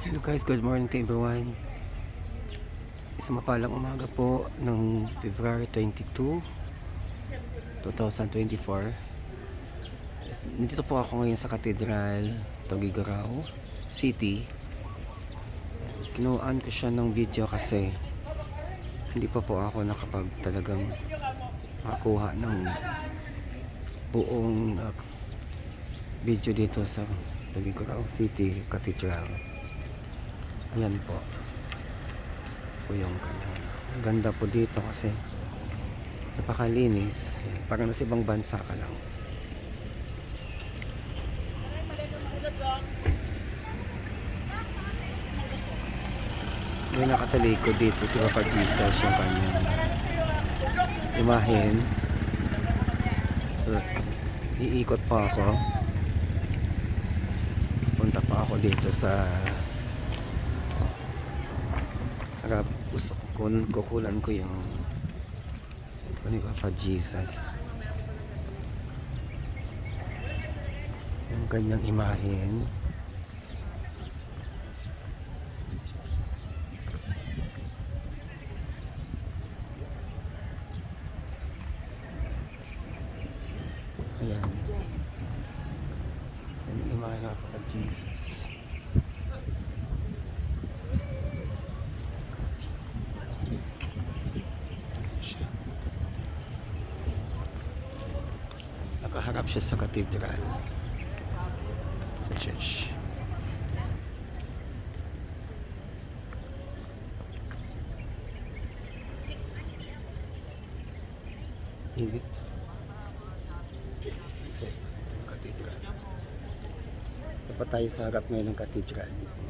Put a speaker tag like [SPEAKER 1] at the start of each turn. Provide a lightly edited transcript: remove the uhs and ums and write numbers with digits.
[SPEAKER 1] Hello guys, good morning to everyone. Isang mapalang umaga po ng February 22, 2024. Nandito po ako ngayon sa Cathedral, Tugigaraw City. Kinuhaan ko siya ng video kasi hindi pa po ako nakapag talagang makakuha ng buong video dito sa Tugigaraw City Cathedral. Ayan po yung kanyang ganda po dito kasi napakalinis. Ayan, parang nasa ibang bansa ka lang. May nakatalikod dito si Papa Jesus, yung kanyang imahen. So iikot pa ako, punta pa ako dito sa gusto ko kukulan ko yung ni Papa Jesus, yung kanyang imahen. Ayan, yung imahen ng Papa Jesus. Nakaharap siya sa cathedral, sa church. Init. Ito yung cathedral. Ito pa tayo sa harap ngayon ng cathedral mismo.